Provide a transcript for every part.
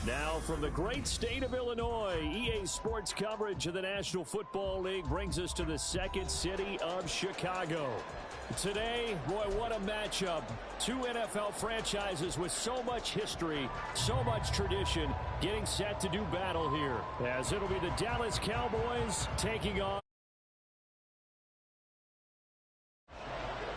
Now from the great state of Illinois, EA Sports coverage of the National Football League brings us to the second city of Chicago. Today, boy, what a matchup. Two NFL franchises with so much history, so much tradition, getting set to do battle here. As it'll be the Dallas Cowboys taking on.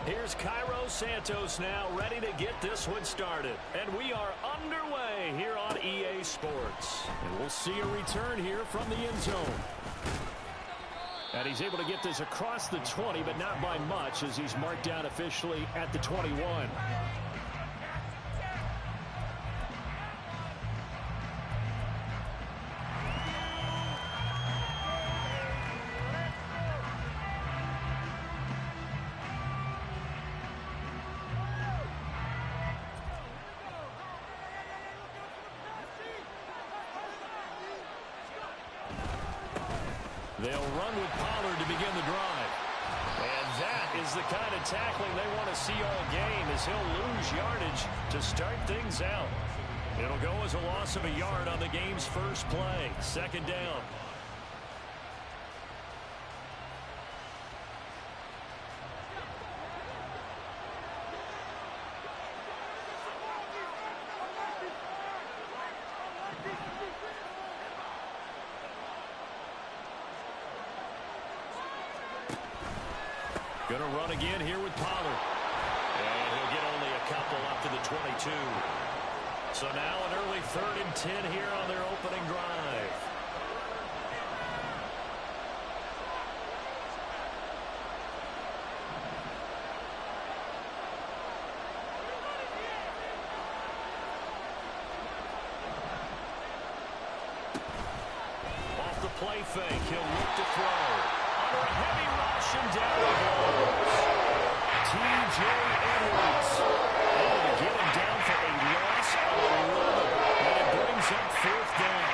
Here's Cairo Santos now, ready to get this one started. And we are underway here on EA Sports. And we'll see a return here from the end zone. And he's able to get this across the 20, but not by much, as he's marked down officially at the 21. They'll run with Pollard to begin the drive. And that is the kind of tackling they want to see all game, as he'll lose yardage to start things out. It'll go as a loss of a yard on the game's first play. Second down. Going to run again here with Pollard. And he'll get only a couple up to the 22. So now an early 3rd and 10 here on their opening drive. Off the play fake, he'll look to throw. Under a heavy rush and down he goes. T.J. Edwards able to get him down for a loss of 11. And it brings up 4th down.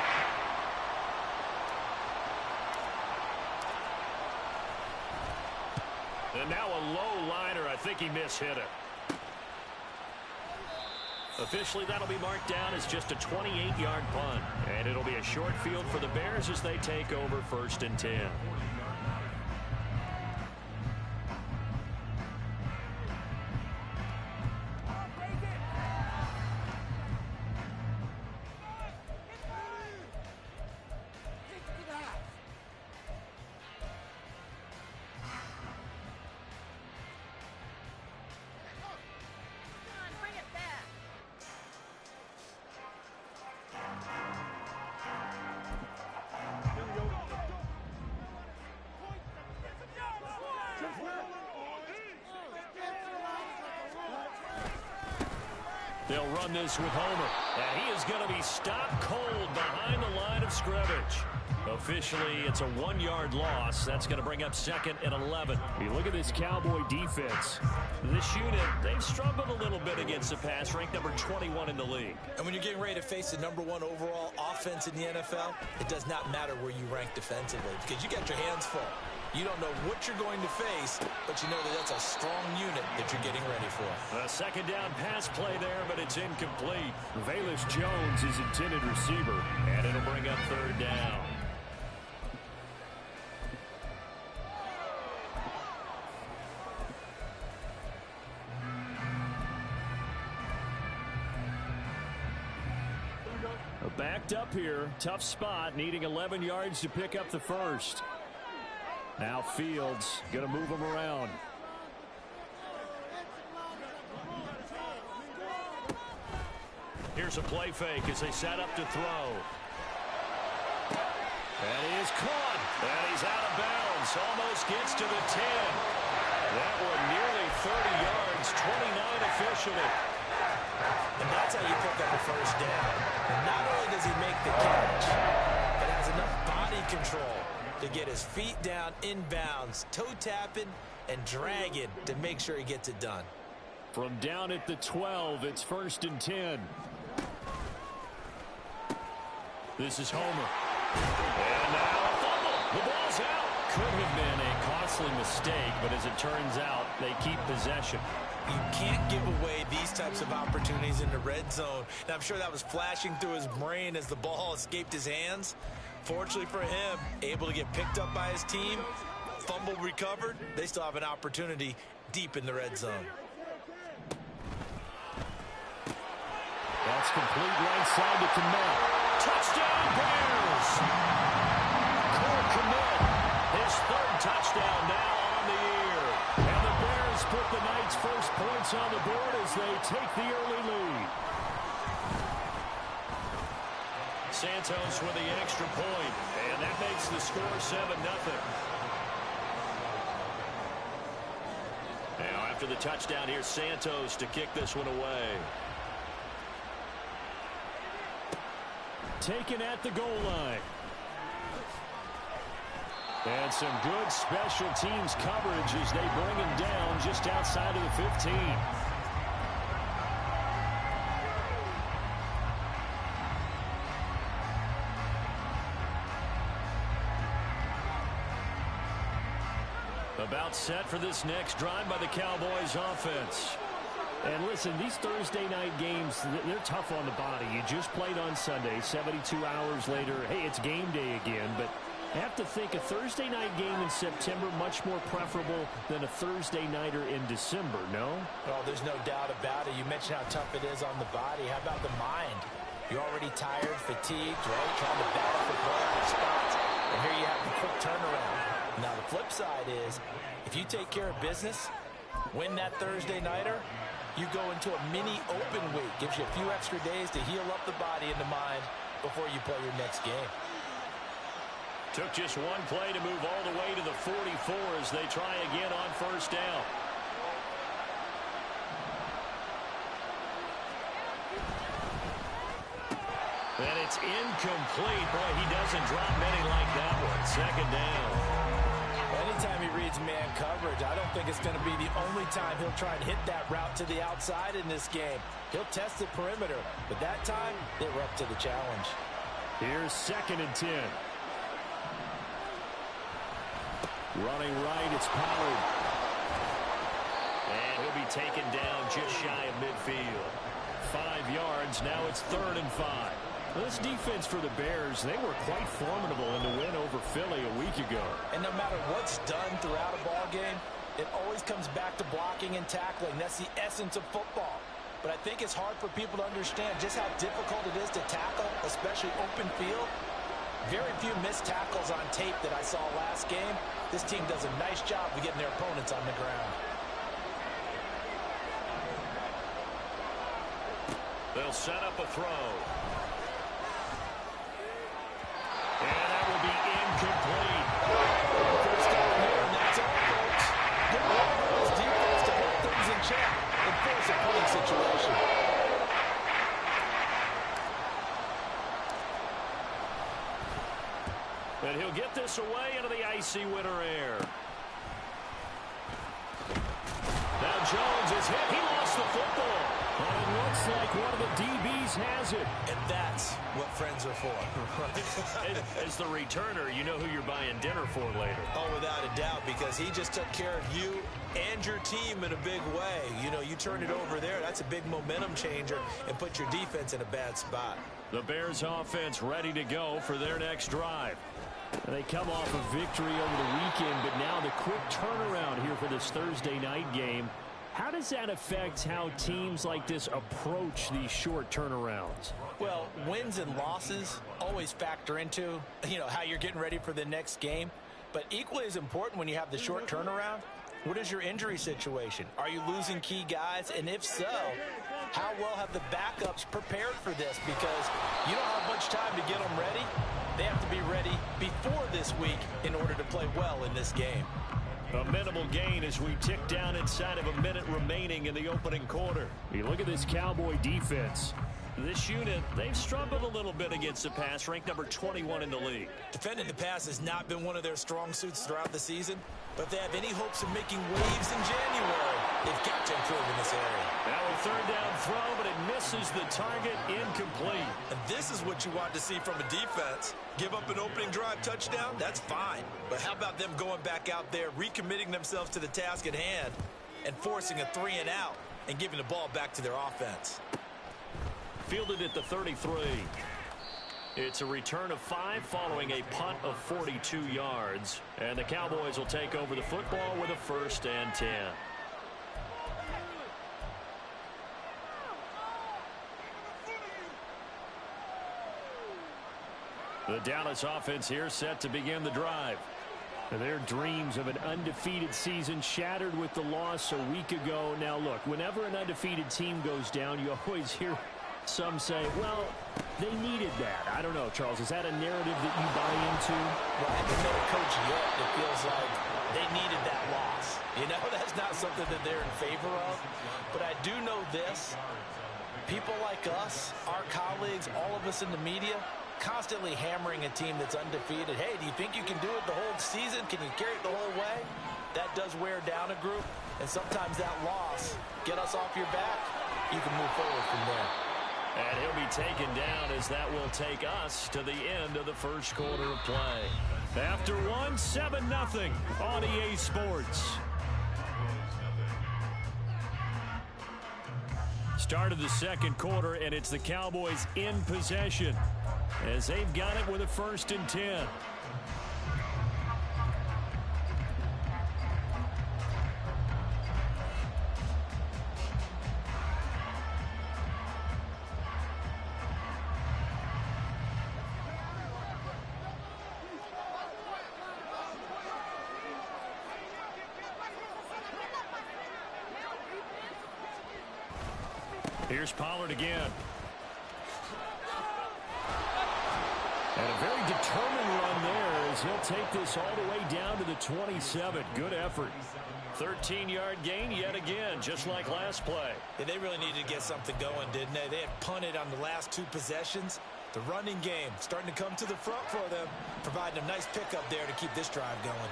And now a low liner. I think he mishit it. Officially, that'll be marked down as just a 28-yard punt. And it'll be a short field for the Bears as they take over 1st and 10. They'll run this with Homer. And he is going to be stopped cold behind the line of scrimmage. Officially, it's a 1-yard loss. That's going to bring up 2nd and 11. You look at this Cowboy defense. This unit, they've struggled a little bit against the pass, ranked number 21 in the league. And when you're getting ready to face the number 1 overall offense in the NFL, it does not matter where you rank defensively because you got your hands full. You don't know what you're going to face, but you know that that's a strong unit that you're getting ready for. A 2nd down pass play there, but it's incomplete. Velus Jones is intended receiver, and it'll bring up 3rd down. Backed up here, tough spot, needing 11 yards to pick up the first. Now Fields going to move him around. Here's a play fake as they set up to throw. And he is caught. And he's out of bounds. Almost gets to the 10. That one nearly 30 yards, 29 officially. And that's how you pick up a first down. And not only does he make the catch, but has enough body control to get his feet down inbounds, toe tapping and dragging to make sure he gets it done. From down at the 12, it's 1st and 10. This is Homer. And now a fumble. The ball's out. Could have been a costly mistake, but as it turns out, they keep possession. You can't give away these types of opportunities in the red zone. And I'm sure that was flashing through his brain as the ball escaped his hands. Fortunately for him, able to get picked up by his team, fumble recovered. They still have an opportunity deep in the red zone. That's complete right side to Kmet. Touchdown, Bears! Cole Kmet, his third touchdown now on the year. And the Bears put the night's first points on the board as they take the early lead. Santos with the extra point, and that makes the score 7-0. Now after the touchdown, here's Santos to kick this one away. Taken at the goal line. And some good special teams coverage as they bring him down just outside of the 15. About set for this next drive by the Cowboys offense. And listen, these Thursday night games, they're tough on the body. You just played on Sunday, 72 hours later. Hey, it's game day again, but I have to think a Thursday night game in September much more preferable than a Thursday nighter in December, no? Oh, there's no doubt about it. You mentioned how tough it is on the body. How about the mind? You're already tired, fatigued, right? Trying to battle for playoff spots. And here you have the quick turnaround. Now, the flip side is, if you take care of business, win that Thursday nighter, you go into a mini open week. Gives you a few extra days to heal up the body and the mind before you play your next game. Took just one play to move all the way to the 44 as they try again on first down. And it's incomplete. Boy, he doesn't drop many like that one. Second down. Anytime he reads man coverage, I don't think it's going to be the only time he'll try and hit that route to the outside in this game. He'll test the perimeter, but that time, they were up to the challenge. Here's 2nd and 10. Running right, it's Pollard. And he'll be taken down just shy of midfield. 5 yards, now it's 3rd and 5. Well, this defense for the Bears, they were quite formidable in the win over Philly a week ago. And no matter what's done throughout a ball game, it always comes back to blocking and tackling. That's the essence of football. But I think it's hard for people to understand just how difficult it is to tackle, especially open field. Very few missed tackles on tape that I saw last game. This team does a nice job of getting their opponents on the ground. They'll set up a throw. And that will be incomplete. First down here, and that's all, folks. Good work by his defense to hold things in check and force a punting situation. And he'll get this away into the icy winter air. Now Jones is hit. He lost the football. And it looks like one of the DBs has it. And that's what friends are for. As the returner, you know who you're buying dinner for later. Oh, without a doubt, because he just took care of you and your team in a big way. You know, you turn it over there, that's a big momentum changer and put your defense in a bad spot. The Bears offense ready to go for their next drive. And they come off a victory over the weekend, but now the quick turnaround here for this Thursday night game. How does that affect how teams like this approach these short turnarounds? Well, wins and losses always factor into, how you're getting ready for the next game. But equally as important when you have the short turnaround, what is your injury situation? Are you losing key guys? And if so, how well have the backups prepared for this? Because you don't have much time to get them ready. They have to be ready before this week in order to play well in this game. A minimal gain as we tick down inside of a minute remaining in the opening quarter. You look at this Cowboy defense. This unit, they've struggled a little bit against the pass, ranked number 21 in the league. Defending the pass has not been one of their strong suits throughout the season, but if they have any hopes of making waves in January, they've got to improve in this area. Now a 3rd down throw, but it misses the target, incomplete. And this is what you want to see from a defense. Give up an opening drive touchdown, that's fine. But how about them going back out there, recommitting themselves to the task at hand, and forcing a 3-and-out and giving the ball back to their offense. Fielded at the 33. It's a return of 5 following a punt of 42 yards. And the Cowboys will take over the football with a 1st and 10. The Dallas offense here set to begin the drive. Their dreams of an undefeated season shattered with the loss a week ago. Now, look, whenever an undefeated team goes down, you always hear some say, well, they needed that. I don't know, Charles. Is that a narrative that you buy into? Well, I haven't met a coach yet that feels like they needed that loss. You know, that's not something that they're in favor of. But I do know this. People like us, our colleagues, all of us in the media, constantly hammering a team that's undefeated. Hey, do you think you can do it the whole season? Can you carry it the whole way? That does wear down a group, and sometimes that loss, get us off your back, you can move forward from there. And he'll be taken down as that will take us to the end of the first quarter of play. After one, 7-0 on EA Sports. Start of the second quarter, and it's the Cowboys in possession as they've got it with a 1st and 10. Here's Pollard again. And a very determined run there as he'll take this all the way down to the 27. Good effort. 13-yard gain yet again, just like last play. Yeah, they really needed to get something going, didn't they? They had punted on the last 2 possessions. The running game starting to come to the front for them, providing a nice pickup there to keep this drive going.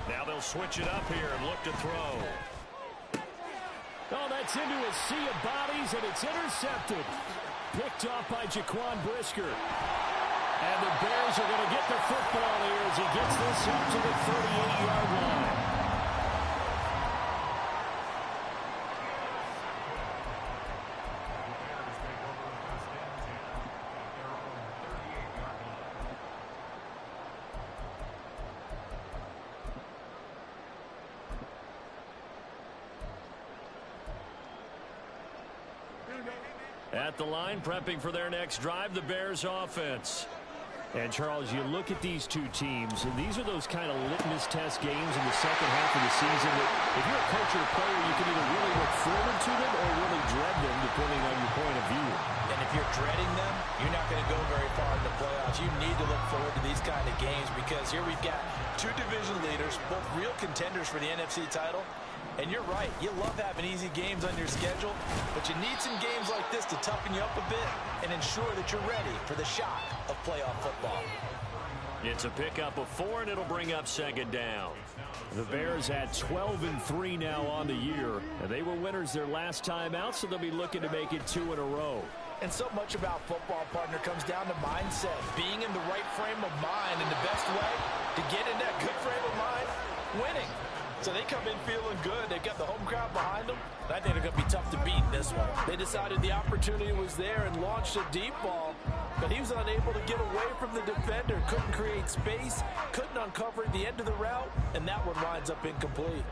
Now they'll switch it up here and look to throw. Oh, that's into a sea of bodies, and it's intercepted. Picked off by Jaquan Brisker. And the Bears are going to get the football here as he gets this up to the 38-yard line. At the line, prepping for their next drive, the Bears offense. And, Charles, you look at these two teams, and these are those kind of litmus test games in the second half of the season that if you're a coach or a player, you can either really look forward to them or really dread them, depending on your point of view. And if you're dreading them, you're not going to go very far in the playoffs. You need to look forward to these kind of games because here we've got 2 division leaders, both real contenders for the NFC title. And you're right, you love having easy games on your schedule, but you need some games like this to toughen you up a bit and ensure that you're ready for the shock of playoff football. It's a pickup of 4, and it'll bring up 2nd down. The Bears at 12-3 now on the year, and they were winners their last time out, so they'll be looking to make it 2 in a row. And so much about football, partner, comes down to mindset, being in the right frame of mind, and the best way to get in that good frame of mind, winning. So they come in feeling good. They've got the home crowd behind them. I think they're going to be tough to beat in this one. They decided the opportunity was there and launched a deep ball, but he was unable to get away from the defender. Couldn't create space, couldn't uncover at the end of the route, and that one winds up incomplete.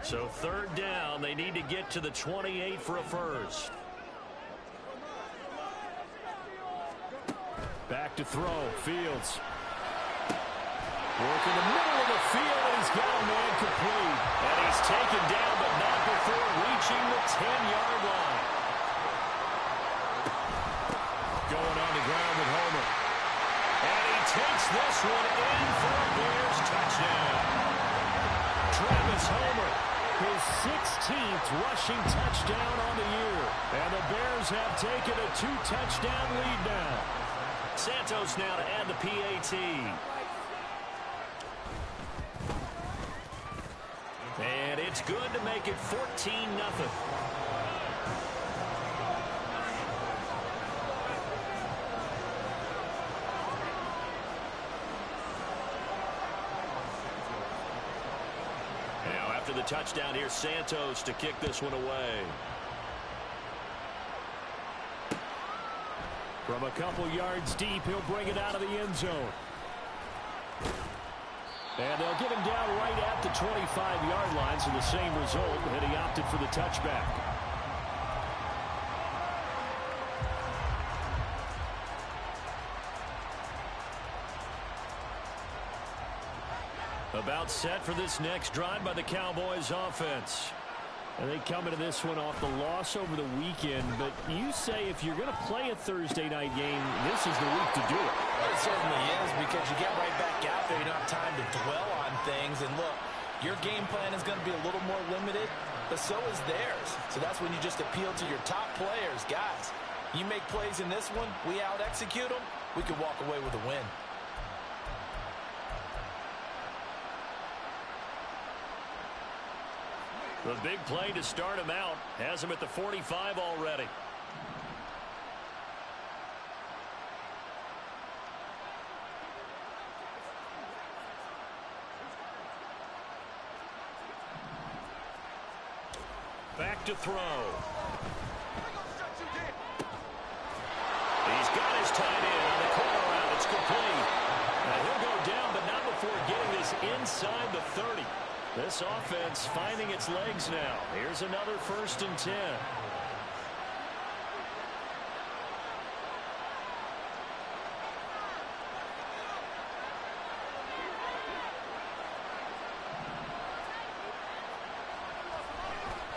So 3rd down, they need to get to the 28 for a first. Back to throw, Fields. Work in the middle of the field, and he's got a man complete. And he's taken down, but not before reaching the 10-yard line. Going on the ground with Homer. And he takes this one in for a Bears touchdown. Travis Homer, his 16th rushing touchdown on the year. And the Bears have taken a 2-touchdown lead now. Santos now to add the PAT. And it's good to make it 14-0. the touchdown here. Santos to kick this one away. From a couple yards deep, he'll bring it out of the end zone. And they'll get him down right at the 25-yard line, so the same result, and he opted for the touchback. About set for this next drive by the Cowboys offense. And they come into this one off the loss over the weekend, but you say if you're going to play a Thursday night game, this is the week to do it. Well, it certainly is, because you get right back out there. You don't have time to dwell on things. And look, your game plan is going to be a little more limited, but so is theirs. So that's when you just appeal to your top players. Guys, you make plays in this one, we out-execute them, we can walk away with a win. The big play to start him out has him at the 45 already. Back to throw. He's got his tight end on the corner route. It's complete. Now he'll go down, but not before getting this inside the 30. This offense finding its legs now. Here's another 1st and 10.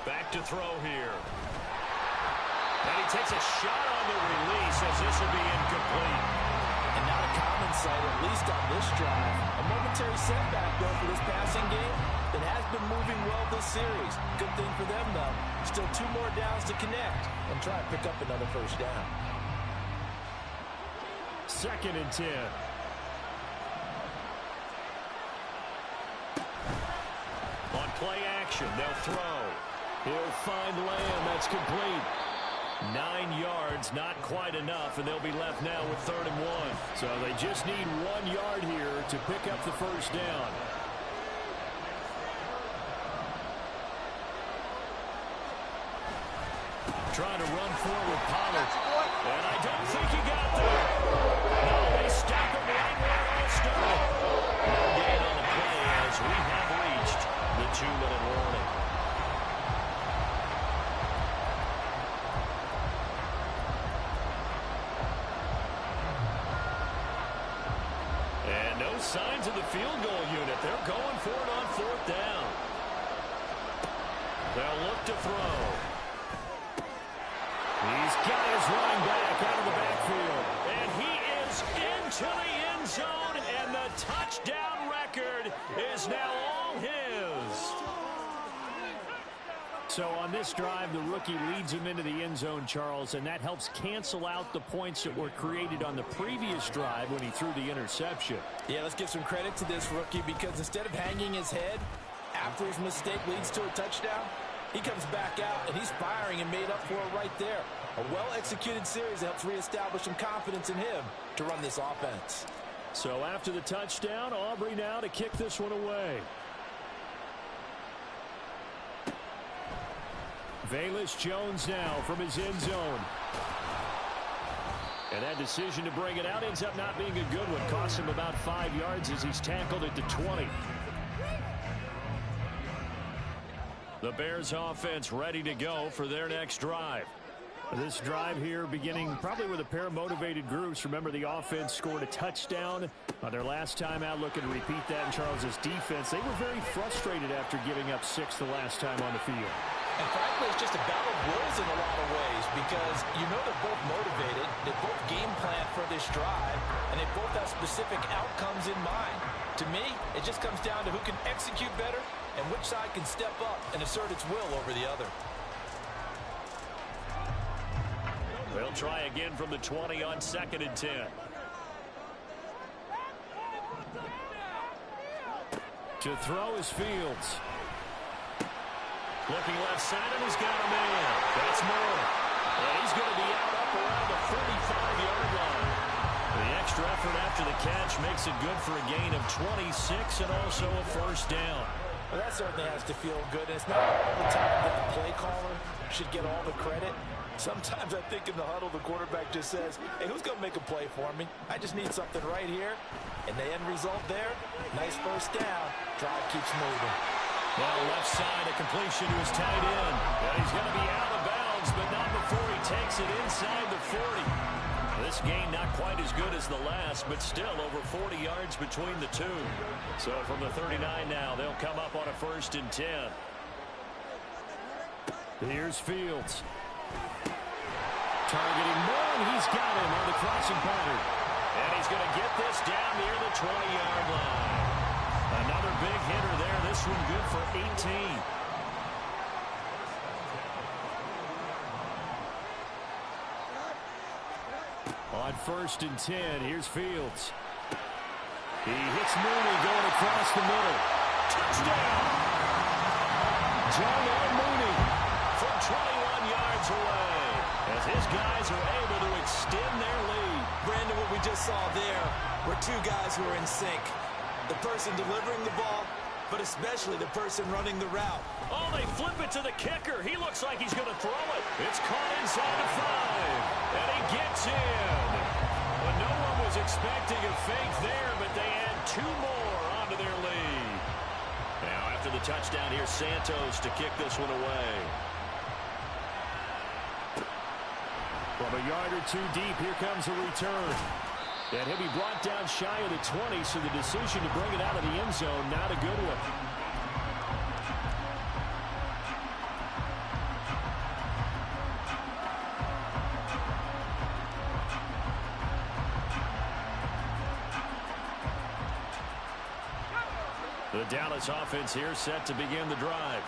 Back to throw here. And he takes a shot on the release as this will be incomplete. And not a common sight, at least on this drive. A momentary setback, though, for this passing game that has been moving well this series. Good thing for them, though. Still 2 more downs to connect and try to pick up another 1st down. 2nd and 10. On play action, they'll throw. He'll find Lamb. That's complete. 9 yards, not quite enough, and they'll be left now with 3rd and 1. So they just need 1 yard here to pick up the 1st down. Trying to run forward, Pollard. And I don't think he got there. No, they stop him right where it all started. No gain on the play as we have reached the 2-minute warning. And no signs of the field goal unit. They're going for it on 4th down. They'll look to throw. He's got his running back out of the backfield. And he is into the end zone, and the touchdown record is now all his. So on this drive, the rookie leads him into the end zone, Charles, and that helps cancel out the points that were created on the previous drive when he threw the interception. Yeah, let's give some credit to this rookie, because instead of hanging his head after his mistake leads to a touchdown, he comes back out, and he's firing and made up for it right there. A well-executed series that helps reestablish some confidence in him to run this offense. So after the touchdown, Aubrey now to kick this one away. Velus Jones now from his end zone. And that decision to bring it out ends up not being a good one. Costs him about 5 yards as he's tackled at the 20. The Bears offense ready to go for their next drive. This drive here beginning probably with a pair of motivated groups. Remember, the offense scored a touchdown on their last time out. Looking to repeat that in Charles's defense. They were very frustrated after giving up 6 the last time on the field. And frankly, it's just a battle of wills in a lot of ways, because you know they're both motivated, they both game plan for this drive, and they both have specific outcomes in mind. To me, it just comes down to who can execute better and which side can step up and assert its will over the other. They'll try again from the 20 on 2nd and 10. To throw is Fields. Looking left side, and he's got a man. That's Moore. And he's going to be out up around the 45-yard line. The extra effort after the catch makes it good for a gain of 26 and also a 1st down. Well, that certainly has to feel good. And it's not all the time that the play caller should get all the credit. Sometimes I think in the huddle, the quarterback just says, hey, who's going to make a play for me? I just need something right here. And the end result there, nice first down. Drive keeps moving. Well, left side, a completion to his tight end. And he's going to be out of bounds, but not before he takes it inside the 40. This game not quite as good as the last, but still over 40 yards between the two. So from the 39 now, they'll come up on a 1st and 10. Here's Fields. Targeting one. He's got him on the crossing pattern. And he's going to get this down near the 20-yard line. Another big hitter there. This one good for 18. On 1st and 10, here's Fields. He hits Mooney going across the middle. Touchdown! Darnell Mooney from 21 yards away as his guys are able to extend their lead. Brandon, what we just saw there were two guys who are in sync. The person delivering the ball, but especially the person running the route. Oh, they flip it to the kicker. He looks like he's going to throw it. It's caught inside the 5, and he gets in. Well, no one was expecting a fake there, but they add 2 more onto their lead. Now, after the touchdown, here's Santos to kick this one away. From a yard or 2 deep, here comes a return. And he'll be brought down shy of the 20, so the decision to bring it out of the end zone, not a good one. The Dallas offense here set to begin the drive.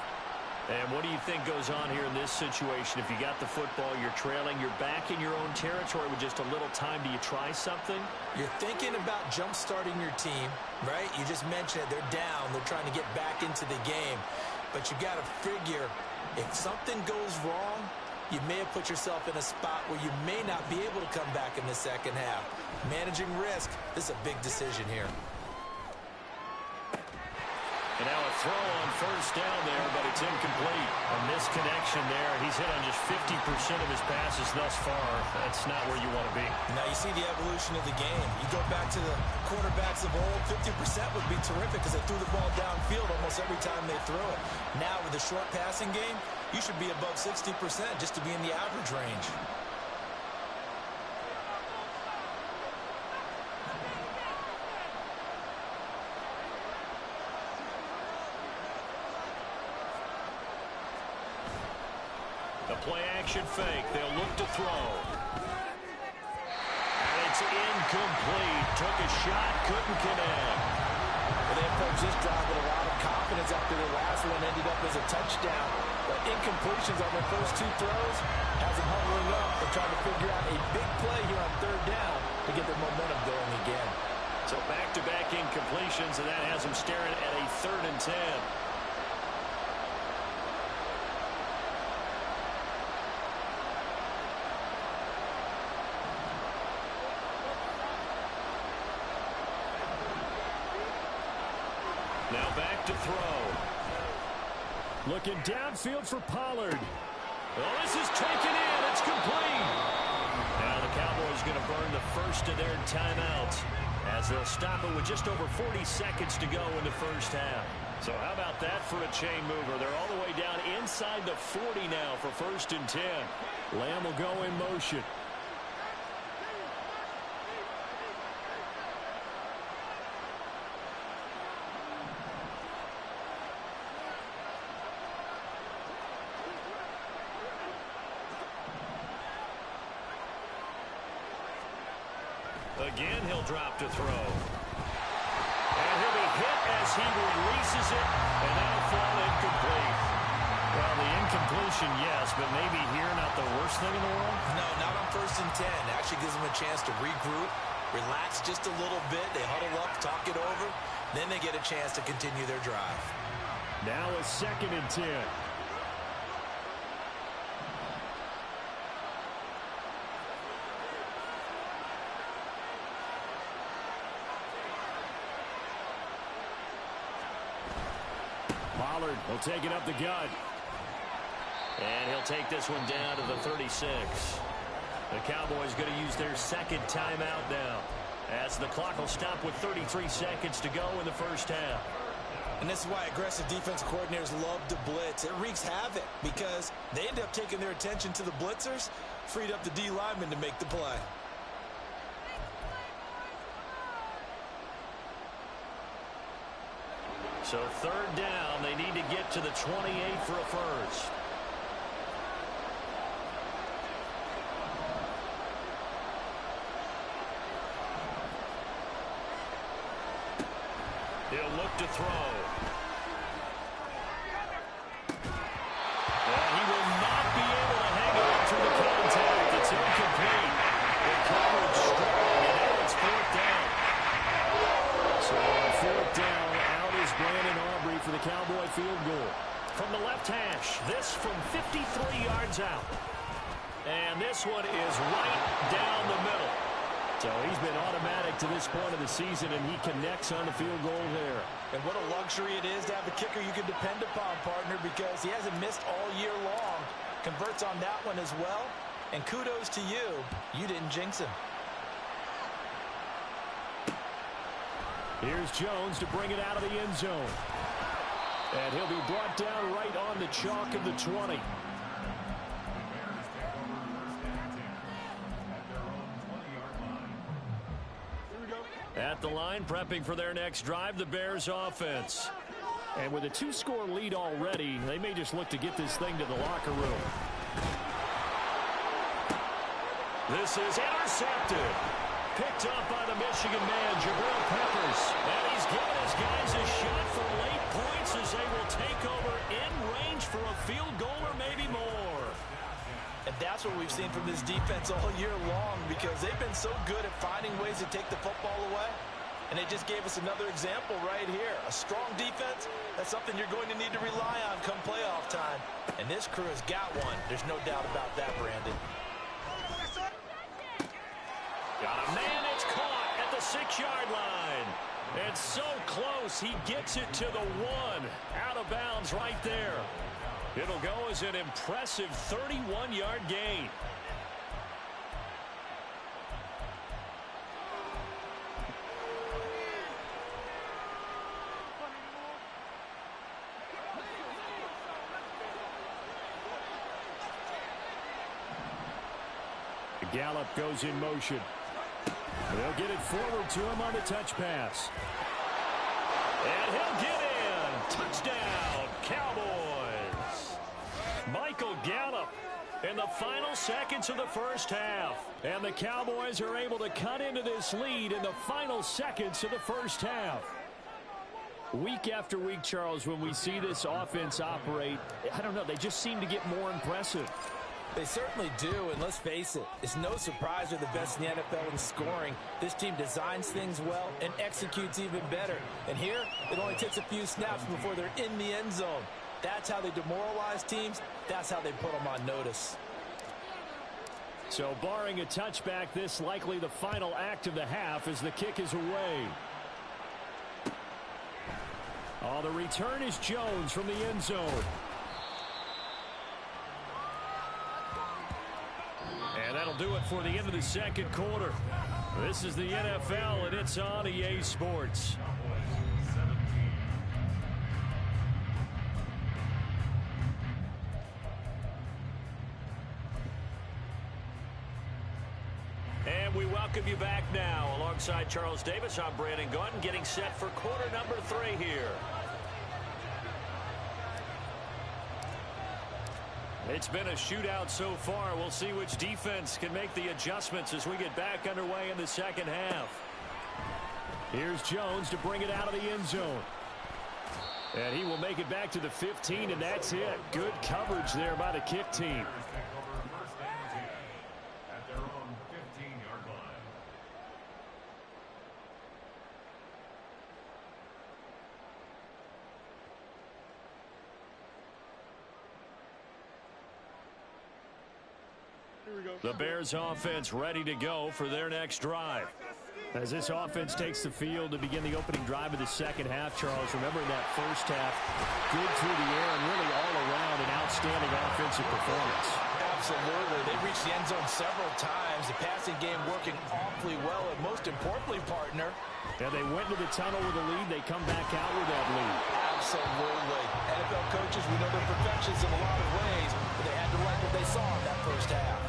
And what do you think goes on here in this situation? If you got the football, you're trailing, you're back in your own territory with just a little time. Do you try something? You're thinking about jump-starting your team, right? You just mentioned it. They're down. They're trying to get back into the game. But you got to figure, if something goes wrong, you may have put yourself in a spot where you may not be able to come back in the second half. Managing risk, this is a big decision here. And now a throw on 1st down there, but it's incomplete. A misconnection there. He's hit on just 50% of his passes thus far. That's not where you want to be. Now you see the evolution of the game. You go back to the quarterbacks of old, 50% would be terrific because they threw the ball downfield almost every time they throw it. Now with the short passing game, you should be above 60% just to be in the average range. The play-action fake. They'll look to throw. And it's incomplete. Took a shot, couldn't connect. Well, they approached this drive with a lot of confidence after their last one ended up as a touchdown. But incompletions on their first 2 throws has them huddling up and trying to figure out a big play here on 3rd down to get their momentum going again. So back-to-back incompletions, and that has them staring at a 3rd and 10. Now back to throw. Looking downfield for Pollard. Well, this is taken in. It's complete. Now the Cowboys going to burn the first of their timeouts as they'll stop it with just over 40 seconds to go in the first half. So how about that for a chain mover? They're all the way down inside the 40 now for 1st and 10. Lamb will go in motion. Again, he'll drop to throw. And he'll be hit as he releases it, and that'll fall incomplete. Well, the incompletion, yes, but maybe here not the worst thing in the world? No, not on 1st and 10. Actually gives them a chance to regroup, relax just a little bit. They huddle up, talk it over. Then they get a chance to continue their drive. Now a 2nd and 10. third. He'll take it up the gut. And he'll take this one down to the 36. The Cowboys going to use their second timeout now, as the clock will stop with 33 seconds to go in the first half. And this is why aggressive defensive coordinators love to blitz. It wreaks havoc because they end up taking their attention to the blitzers, freed up the D lineman to make the play. So third down, they need to get to the 28 for a first. He'll look to throw. And he will not be able to hang on through the contact. It's incomplete. The coverage strong, and now it's fourth down. So on fourth down, out is Brandon Aubrey for the Cowboy field goal. From the left hash, this from 53 yards out. And this one is right down the middle. So he's been automatic to this point of the season, and he connects on the field goal there. And what a luxury it is to have a kicker you can depend upon, partner, because he hasn't missed all year long. Converts on that one as well. And kudos to you. You didn't jinx him. Here's Jones to bring it out of the end zone. And he'll be brought down right on the chalk of the 20. At the line, prepping for their next drive, the Bears offense. And with a two-score lead already, they may just look to get this thing to the locker room. This is intercepted. Picked up by the Michigan man, Jabril Peppers. And he's given his guys a shot for late points as they will take over in range for a field goal or maybe more. And that's what we've seen from this defense all year long, because they've been so good at finding ways to take the football away. And they just gave us another example right here. A strong defense, that's something you're going to need to rely on come playoff time. And this crew has got one. There's no doubt about that, Brandon. Got a man, it's caught at the 6-yard line. It's so close, he gets it to the 1. Out of bounds right there. It'll go as an impressive 31-yard gain. Gallup goes in motion. They'll get it forward to him on the touch pass. And he'll get in. Touchdown, Cowboys. Michael Gallup in the final seconds of the first half. And the Cowboys are able to cut into this lead in the final seconds of the first half. Week after week, Charles, when we see this offense operate, I don't know, they just seem to get more impressive. They certainly do, and let's face it, it's no surprise they're the best in the NFL in scoring. This team designs things well and executes even better. And here, it only takes a few snaps before they're in the end zone. That's how they demoralize teams. That's how they put them on notice. So barring a touchback, this likely the final act of the half as the kick is away. Oh, the return is Jones from the end zone. And that'll do it for the end of the second quarter. This is the NFL, and it's on EA Sports. And we welcome you back now. Alongside Charles Davis, I'm Brandon Gaudin, getting set for quarter number 3 here. It's been a shootout so far. We'll see which defense can make the adjustments as we get back underway in the second half. Here's Jones to bring it out of the end zone. And he will make it back to the 15, and that's it. Good coverage there by the kick team. The Bears offense ready to go for their next drive. As this offense takes the field to begin the opening drive of the second half, Charles, remember in that first half, good through the air and really all around an outstanding offensive performance. Absolutely. They reached the end zone several times. The passing game working awfully well, and most importantly, partner. And they went to the tunnel with a lead. They come back out with that lead. Absolutely. NFL coaches, we know they're perfectionists in a lot of ways, but they had to like what they saw in that first half.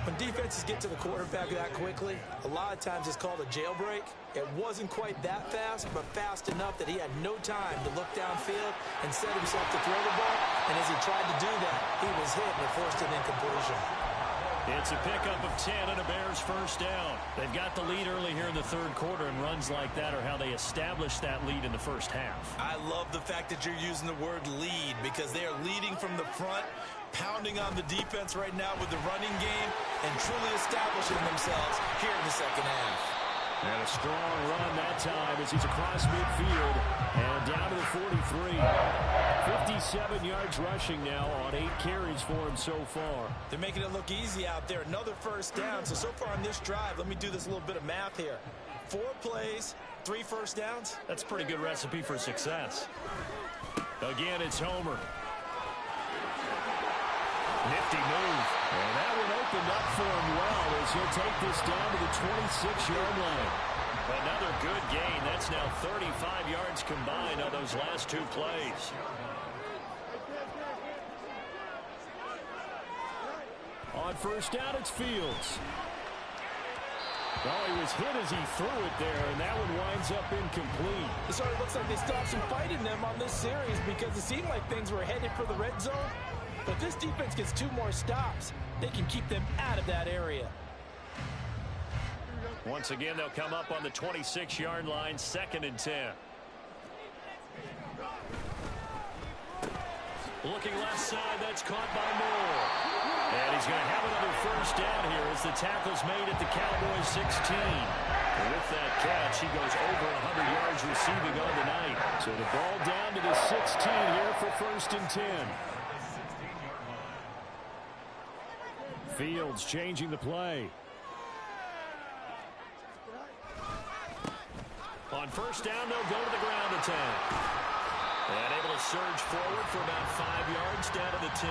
When defenses get to the quarterback that quickly, a lot of times it's called a jailbreak. It wasn't quite that fast, but fast enough that he had no time to look downfield and set himself to throw the ball. And as he tried to do that, he was hit and forced an incompletion. It's a pickup of 10 and a Bears first down. They've got the lead early here in the third quarter, and runs like that are how they establish that lead in the first half. I love the fact that you're using the word lead because they are leading from the front, pounding on the defense right now with the running game, and truly establishing themselves here in the second half. And a strong run that time as he's across midfield and down to the 43. 57 yards rushing now on 8 carries for him so far. They're making it look easy out there. Another first down. So far on this drive, let me do this little bit of math here. 4 plays, 3 first downs. That's a pretty good recipe for success. Again, it's Homer. Nifty move. And that one opened up for him well as he'll take this down to the 26-yard line. Another good gain. That's now 35 yards combined on those last 2 plays. On first down, it's Fields. Oh, he was hit as he threw it there, and that one winds up incomplete. It sort of looks like they stopped some fight in them on this series because it seemed like things were headed for the red zone. But this defense gets 2 more stops. They can keep them out of that area. Once again, they'll come up on the 26-yard line, 2nd and 10. Looking left side, that's caught by Moore. And he's going to have another first down here as the tackle's made at the Cowboys 16. And with that catch, he goes over 100 yards receiving on the night. So the ball down to the 16 here for 1st and 10. Fields changing the play. On first down, they'll go to the ground attack. And able to surge forward for about 5 yards down to the 10.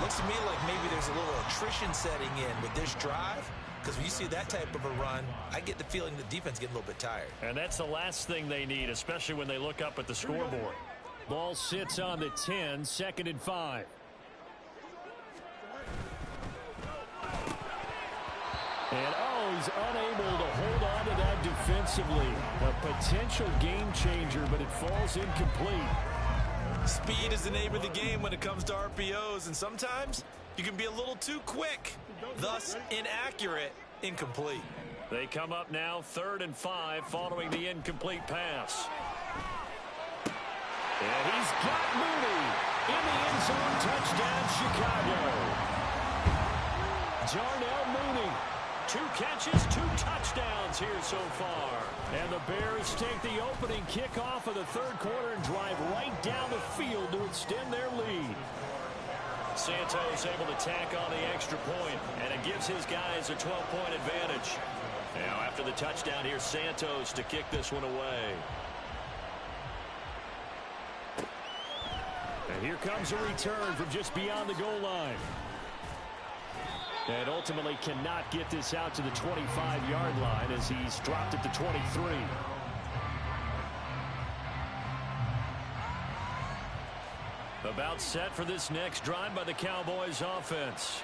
Looks to me like maybe there's a little attrition setting in with this drive. Because when you see that type of a run, I get the feeling the defense getting a little bit tired. And that's the last thing they need, especially when they look up at the scoreboard. Ball sits on the 10, 2nd and 5. And he's unable to hold on to that defensively. A potential game changer, but it falls incomplete. Speed is the name of the game when it comes to RPOs, and sometimes you can be a little too quick, thus inaccurate, incomplete. They come up now 3rd and 5 following the incomplete pass. And he's got Mooney in the end zone. Touchdown, Chicago. Darnell Mooney. 2 catches, 2 touchdowns here so far. And the Bears take the opening kickoff of the third quarter and drive right down the field to extend their lead. Santos able to tack on the extra point, and it gives his guys a 12-point advantage. Now after the touchdown, here's Santos to kick this one away. And here comes a return from just beyond the goal line. And ultimately cannot get this out to the 25-yard line as he's dropped it to 23. About set for this next drive by the Cowboys offense.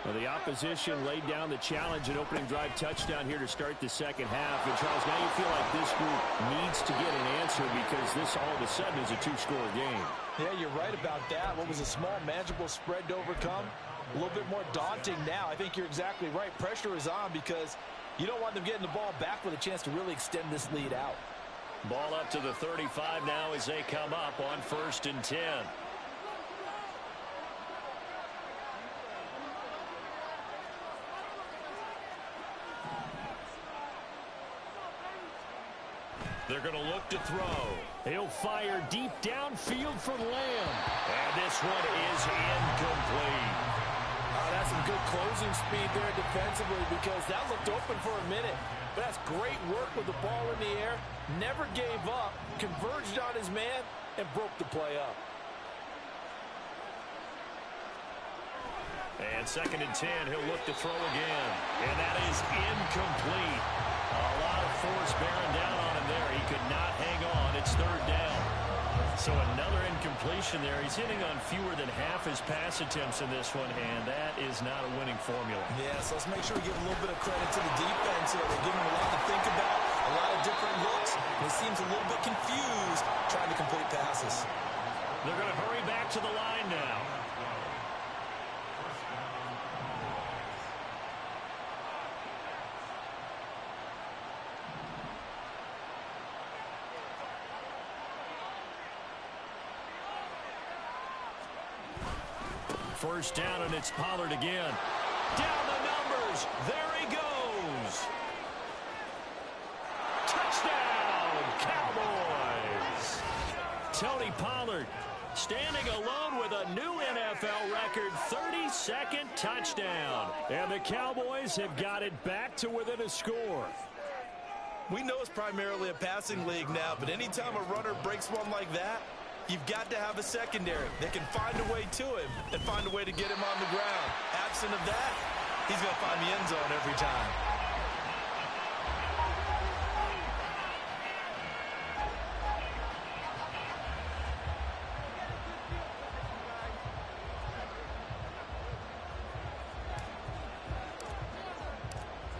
Well, the opposition laid down the challenge, an opening drive touchdown here to start the second half. And Charles, now you feel like this group needs to get an answer because this all of a sudden is a 2-score game. Yeah, you're right about that. What was a small, manageable spread to overcome? A little bit more daunting now. I think you're exactly right. Pressure is on because you don't want them getting the ball back with a chance to really extend this lead out. Ball up to the 35 now as they come up on 1st and 10. They're going to look to throw. He'll fire deep downfield for Lamb. And this one is incomplete. That's some good closing speed there defensively because that looked open for a minute. But that's great work with the ball in the air. Never gave up, converged on his man, and broke the play up. And 2nd and 10, he'll look to throw again. And that is incomplete. A lot of force bearing down on him there. He could not hang on. It's 3rd down. So another incompletion there. He's hitting on fewer than half his pass attempts in this one, and that is not a winning formula. Yeah, so let's make sure we give a little bit of credit to the defense here. They're giving him a lot to think about, a lot of different looks, and he seems a little bit confused trying to complete passes. They're going to hurry back to the line now. First down, and it's Pollard again. Down the numbers. There he goes. Touchdown, Cowboys. Tony Pollard standing alone with a new NFL record, 32nd touchdown. And the Cowboys have got it back to within a score. We know it's primarily a passing league now, but anytime a runner breaks one like that, you've got to have a secondary that can find a way to him and find a way to get him on the ground. Absent of that, he's going to find the end zone every time.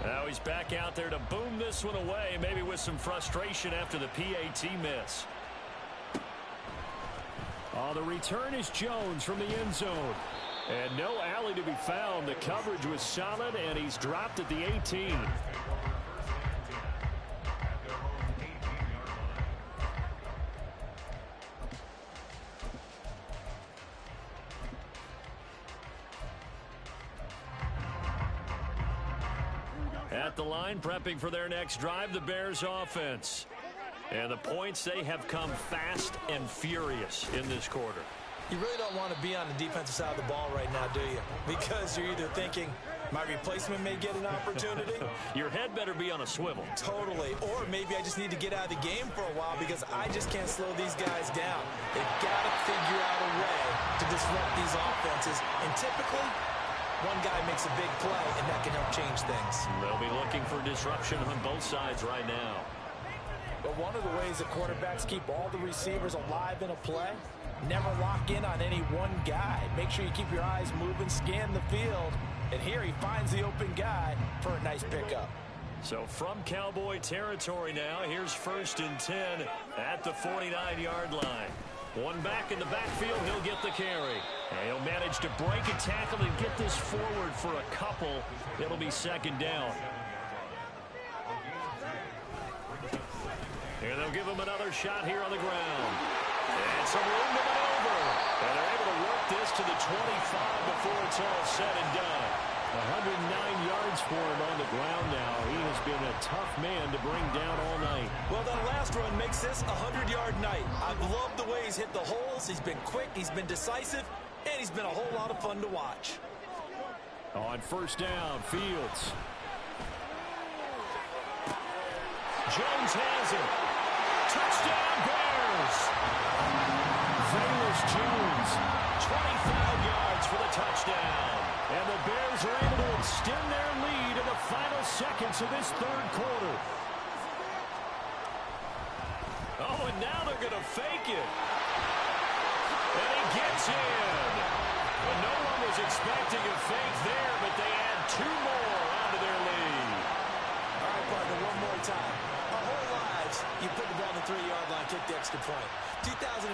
Now he's back out there to boom this one away, maybe with some frustration after the PAT miss. The return is Jones from the end zone. And no alley to be found. The coverage was solid, and he's dropped at the 18. At the line, prepping for their next drive, the Bears offense. And the points, they have come fast and furious in this quarter. You really don't want to be on the defensive side of the ball right now, do you? Because you're either thinking, my replacement may get an opportunity. Your head better be on a swivel. Totally. Or maybe I just need to get out of the game for a while because I just can't slow these guys down. They've got to figure out a way to disrupt these offenses. And typically, one guy makes a big play, and that can help change things. They'll be looking for disruption on both sides right now. But one of the ways that quarterbacks keep all the receivers alive in a play, never lock in on any one guy. Make sure you keep your eyes moving, scan the field. And here he finds the open guy for a nice pickup. So from Cowboy territory now, here's 1st and 10 at the 49-yard line. One back in the backfield, he'll get the carry. And he'll manage to break a tackle and get this forward for a couple. It'll be 2nd down. And they'll give him another shot here on the ground. And some room to maneuver. And they're able to work this to the 25 before it's all said and done. 109 yards for him on the ground now. He has been a tough man to bring down all night. Well, that last run makes this a 100-yard night. I've loved the way he's hit the holes. He's been quick, he's been decisive, and he's been a whole lot of fun to watch. On 1st down, Fields. Jones has it. Touchdown, Bears. Velus Jones. 25 yards for the touchdown. And the Bears are able to extend their lead in the final seconds of this 3rd quarter. Oh, and now they're going to fake it. And he gets in. Well, no one was expecting a fake there, but they add 2 more onto their lead. All right, partner, one more time. Our whole lives, you put the ball on the 3-yard line, kick the extra point. 2015,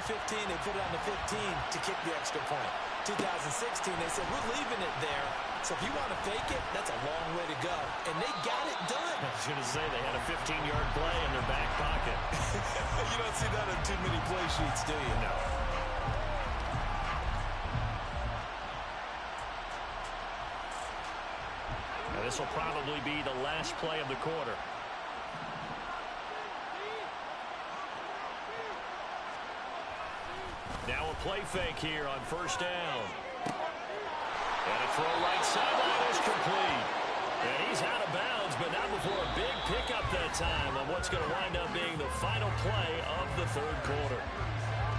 they put it on the 15 to kick the extra point. 2016, they said, we're leaving it there. So if you want to fake it, that's a long way to go. And they got it done. I was going to say they had a 15-yard play in their back pocket. You don't see that on too many play sheets, do you? No. Now, this will probably be the last play of the quarter. Now a play fake here on 1st down. And a throw right sideline out of bounds, but not before a big pickup that time on what's going to wind up being the final play of the third quarter.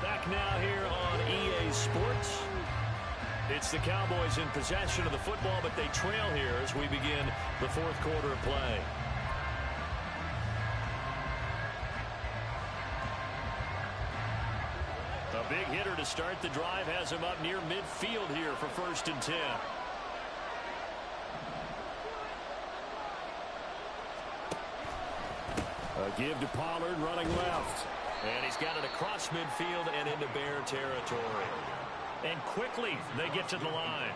Back now here on EA Sports. It's the Cowboys in possession of the football, but they trail here as we begin the fourth quarter of play. A big hitter to start the drive has him up near midfield here for 1st and 10. A give to Pollard running left. And he's got it across midfield and into Bear territory. And quickly they get to the line.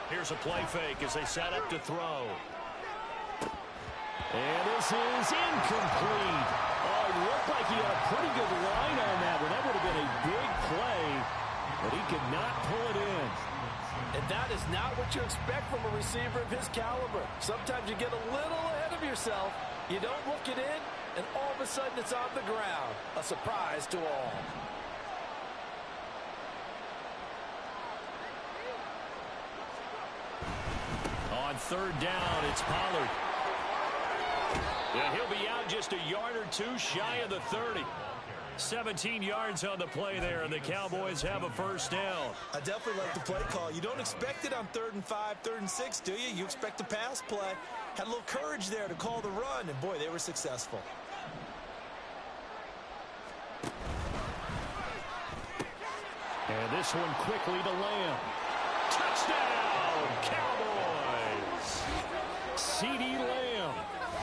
Here's a play fake as they set up to throw. And this is incomplete. Oh, it looked like he had a pretty good line on that one. That would have been a big play, but he could not pull it in. And that is not what you expect from a receiver of his caliber. Sometimes you get a little ahead of yourself. You don't look it in, and all of a sudden it's on the ground. A surprise to all. On 3rd down, it's Pollard. Yeah, he'll be out just a yard or two shy of the 30. 17 yards on the play there, and the Cowboys have a 1st down. I definitely like the play call. You don't expect it on 3rd and 5, 3rd and 6, do you? You expect a pass play. Had a little courage there to call the run, and boy, they were successful. And this one quickly to Lamb. Touchdown, Cowboys! CeeDee Lamb.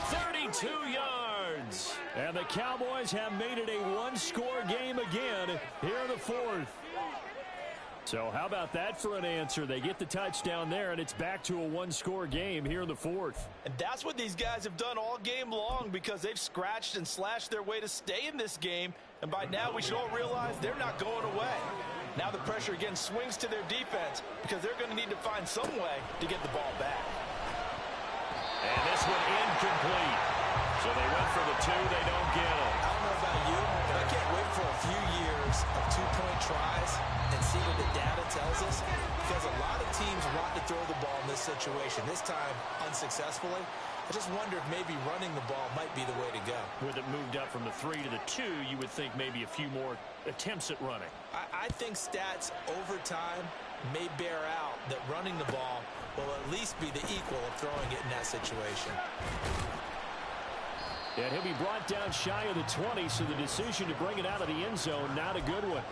32 yards. And the Cowboys have made it a one-score game again here in the 4th. So how about that for an answer? They get the touchdown there, and it's back to a one-score game here in the 4th. And that's what these guys have done all game long, because they've scratched and slashed their way to stay in this game. And by now we should all realize they're not going away. Now the pressure again swings to their defense, because they're going to need to find some way to get the ball back. And this one incomplete. So they went for the 2. They don't get it. I don't know about you, but I can't wait for a few years of two-point tries and see what the data tells us, because a lot of teams want to throw the ball in this situation. This time, unsuccessfully. I just wonder if maybe running the ball might be the way to go. With it moved up from the 3 to the 2, you would think maybe a few more attempts at running. I think stats over time may bear out that running the ball will at least be the equal of throwing it in that situation. And he'll be brought down shy of the 20, so the decision to bring it out of the end zone, not a good one.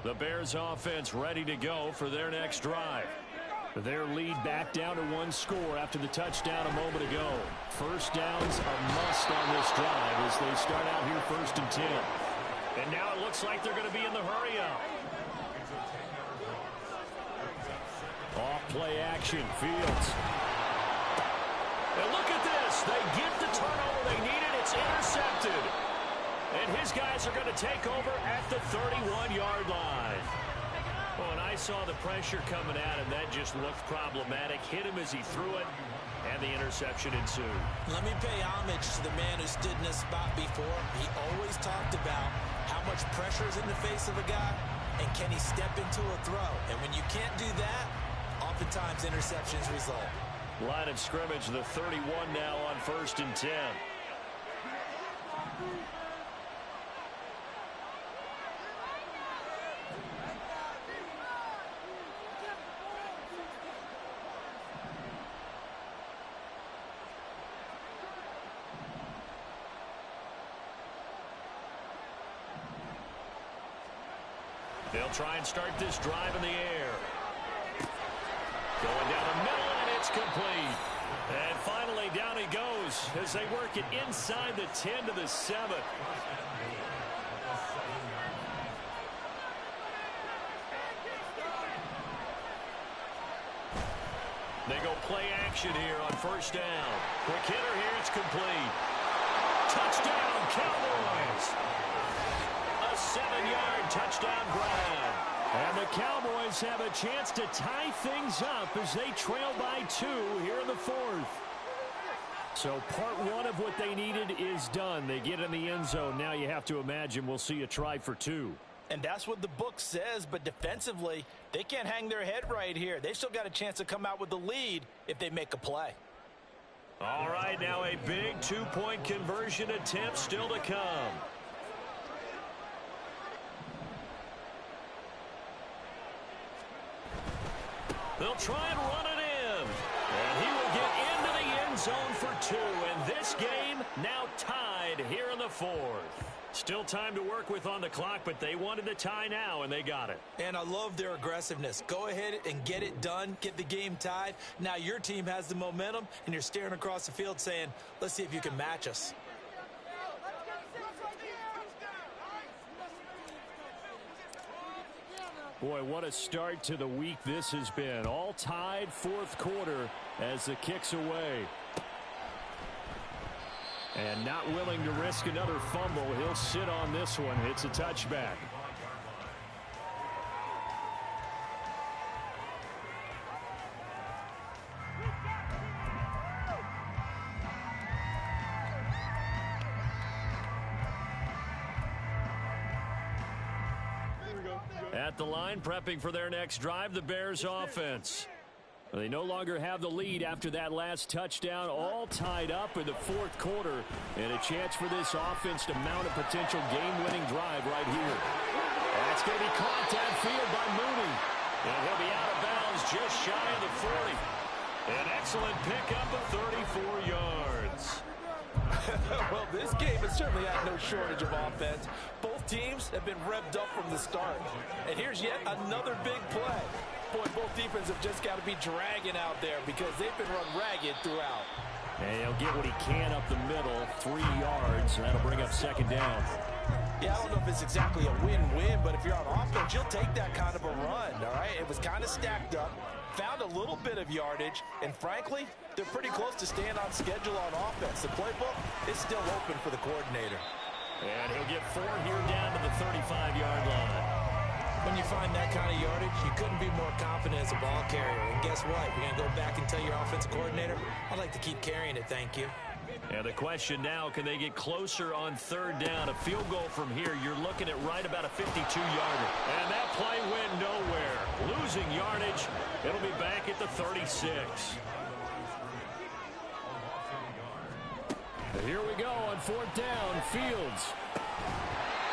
The Bears offense ready to go for their next drive. Their lead back down to 1 score after the touchdown a moment ago. 1st downs a must on this drive as they start out here 1st and 10. And now it looks like they're going to be in the hurry-up. Off play action, Fields. And look at this. They get the turnover they needed. It's intercepted. And his guys are going to take over at the 31-yard line. Oh, and I saw the pressure coming at him. That just looked problematic. Hit him as he threw it, and the interception ensued. Let me pay homage to the man who stood in this spot before. He always talked about how much pressure is in the face of a guy, and can he step into a throw. And when you can't do that, oftentimes interceptions result. Line of scrimmage, the 31 now on 1st and 10. They'll try and start this drive in the air. Going down the middle, and it's complete. And finally, down he goes as they work it inside the 10 to the 7. They go play action here on 1st down. Quick hitter here, it's complete. Touchdown, Cowboys! A 7-yard touchdown grab. And the Cowboys have a chance to tie things up as they trail by 2 here in the 4th. So part 1 of what they needed is done. They get in the end zone. Now you have to imagine we'll see a try for 2. And that's what the book says, but defensively, they can't hang their head right here. They've still got a chance to come out with the lead if they make a play. All right, now a big 2-point conversion attempt still to come. They'll try and run it in. And he will get into the end zone for 2. And this game now tied here in the 4th. Still time to work with on the clock, but they wanted the tie now, and they got it. And I love their aggressiveness. Go ahead and get it done. Get the game tied. Now your team has the momentum, and you're staring across the field saying, let's see if you can match us. Boy, what a start to the week this has been. All tied 4th quarter as the kick's away. And not willing to risk another fumble. He'll sit on this one. It's a touchback. At the line, prepping for their next drive, the Bears offense. They no longer have the lead after that last touchdown, all tied up in the 4th quarter, and a chance for this offense to mount a potential game-winning drive right here. That's going to be caught downfield by Mooney, and he'll be out of bounds just shy of the 40. An excellent pickup of 34 yards. Well, this game has certainly had no shortage of offense. Both teams have been revved up from the start. And here's yet another big play. Boy, both defenses have just got to be dragging out there because they've been run ragged throughout. And he'll get what he can up the middle, 3 yards, and that'll bring up 2nd down. Yeah, I don't know if it's exactly a win-win, but if you're on offense, you'll take that kind of a run, all right? It was kind of stacked up, found a little bit of yardage, and frankly, they're pretty close to staying on schedule on offense. The playbook is still open for the coordinator. And he'll get 4 here down to the 35-yard line. When you find that kind of yardage, you couldn't be more confident as a ball carrier. And guess what? You're going to go back and tell your offensive coordinator, I'd like to keep carrying it, thank you. And the question now, can they get closer on 3rd down? A field goal from here, you're looking at right about a 52-yarder. And that play went nowhere. Losing yardage. It'll be back at the 36. Here we go on 4th down. Fields.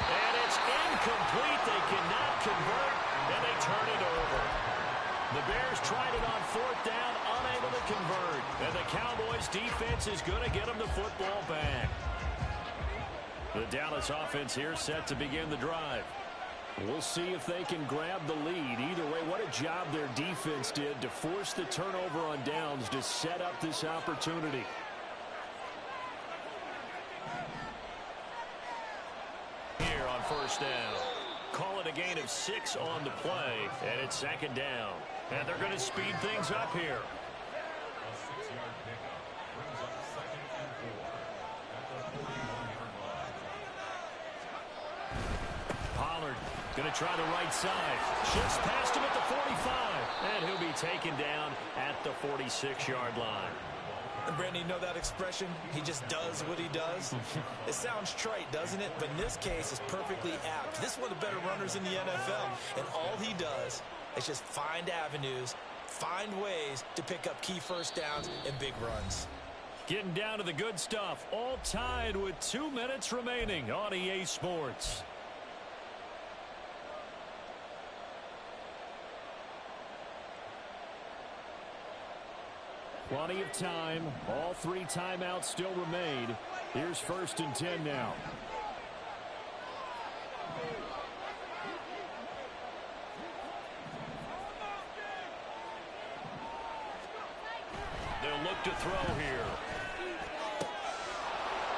And it's incomplete. They cannot convert, and they turn it over. The Bears tried it on 4th down, unable to convert. And the Cowboys defense is going to get them the football back. The Dallas offense here set to begin the drive. We'll see if they can grab the lead. Either way, what a job their defense did to force the turnover on downs to set up this opportunity. Here on 1st down. Call it a gain of 6 on the play, and it's 2nd down. And they're going to speed things up here. Pollard going to try the right side. Shifts past him at the 45. And he'll be taken down at the 46-yard line. And Brandon, you know that expression? He just does what he does. It sounds trite, doesn't it? But in this case, it's perfectly apt. This is one of the better runners in the NFL. And all he does is just find avenues, find ways to pick up key 1st downs and big runs. Getting down to the good stuff. All tied with 2 minutes remaining on EA Sports. Plenty of time. All 3 timeouts still remain. Here's 1st and 10 now. They'll look to throw here.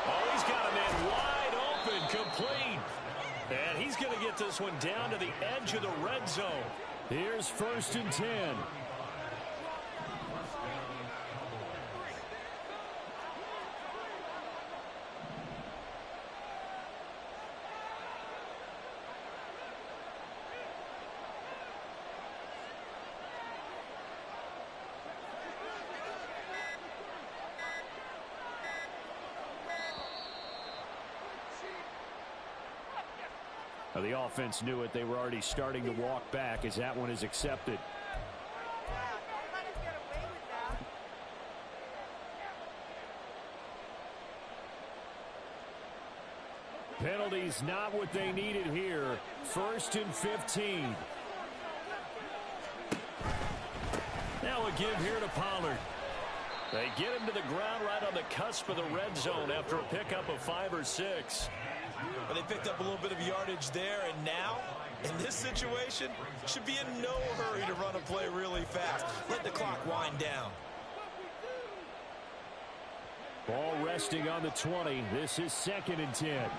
Oh, he's got a man wide open, complete. And he's going to get this one down to the edge of the red zone. Here's 1st and 10. The offense knew it. They were already starting to walk back as that one is accepted. Penalties not what they needed here. 1st and 15. Now a give here to Pollard. They get him to the ground right on the cusp of the red zone after a pickup of 5 or 6. Well, they picked up a little bit of yardage there, and now, in this situation, should be in no hurry to run a play really fast. Let the clock wind down. Ball resting on the 20. This is 2nd and 10.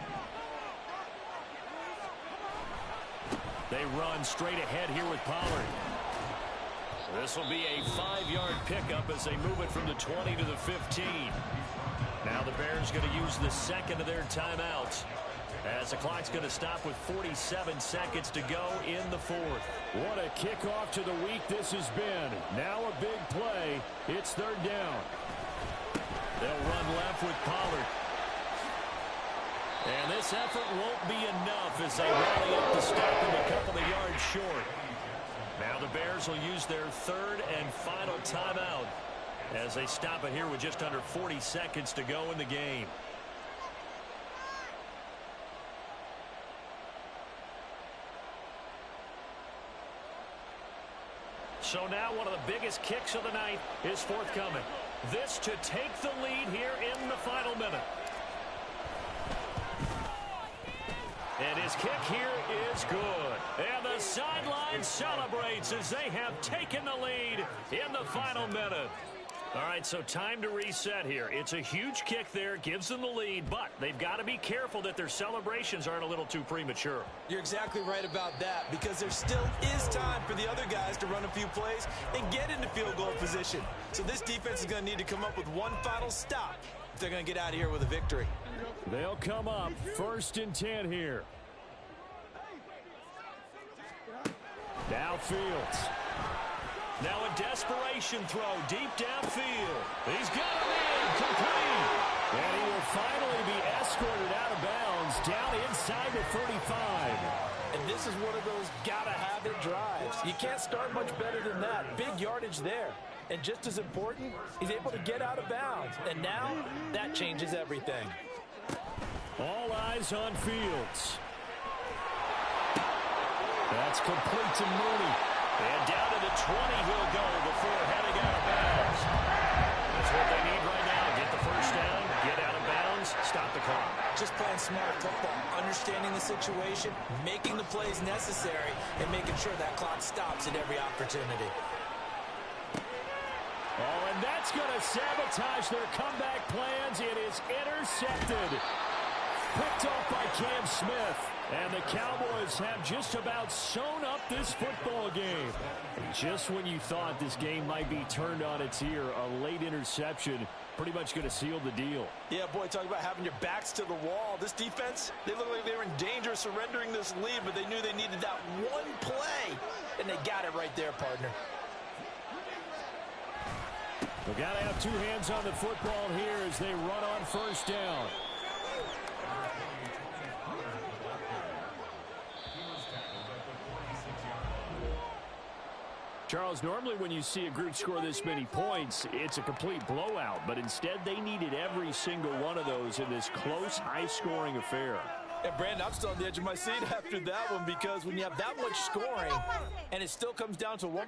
They run straight ahead here with Pollard. This will be a 5-yard pickup as they move it from the 20 to the 15. Now the Bears going to use the second of their timeouts as the clock's going to stop with 47 seconds to go in the 4th. What a kickoff to the week this has been. Now a big play. It's 3rd down. They'll run left with Pollard. And this effort won't be enough as they rally up to stop him a couple of yards short. Now the Bears will use their 3rd and final timeout as they stop it here with just under 40 seconds to go in the game. So now one of the biggest kicks of the night is forthcoming. This to take the lead here in the final minute. And his kick here is good. And the sideline celebrates as they have taken the lead in the final minute. All right, so time to reset here. It's a huge kick there, gives them the lead, but they've got to be careful that their celebrations aren't a little too premature. You're exactly right about that, because there still is time for the other guys to run a few plays and get into field goal position. So this defense is going to need to come up with one final stop if they're going to get out of here with a victory. They'll come up 1st and 10 here. Now Fields. Now a desperation throw deep downfield. He's got him in, complete. And he will finally be escorted out of bounds down inside the 35. And this is one of those gotta-have-it drives. You can't start much better than that. Big yardage there. And just as important, he's able to get out of bounds. And now, that changes everything. All eyes on Fields. That's complete to Mooney. And down to the 20 he'll go before heading out of bounds. That's what they need right now. Get the first down, get out of bounds, stop the clock. Just playing smart football, understanding the situation, making the plays necessary, and making sure that clock stops at every opportunity. Oh, and that's going to sabotage their comeback plans. It is intercepted. Picked off by Cam Smith. And the Cowboys have just about sewn up this football game. Just when you thought this game might be turned on its ear, a late interception pretty much going to seal the deal. Yeah, boy, talk about having your backs to the wall. This defense, they look like they were in danger of surrendering this lead, but they knew they needed that one play, and they got it right there, partner. They've got to have two hands on the football here as they run on 1st down. Charles, normally when you see a group score this many points, it's a complete blowout. But instead, they needed every single one of those in this close, high-scoring affair. And, Brandon, I'm still on the edge of my seat after that one, because when you have that much scoring and it still comes down to one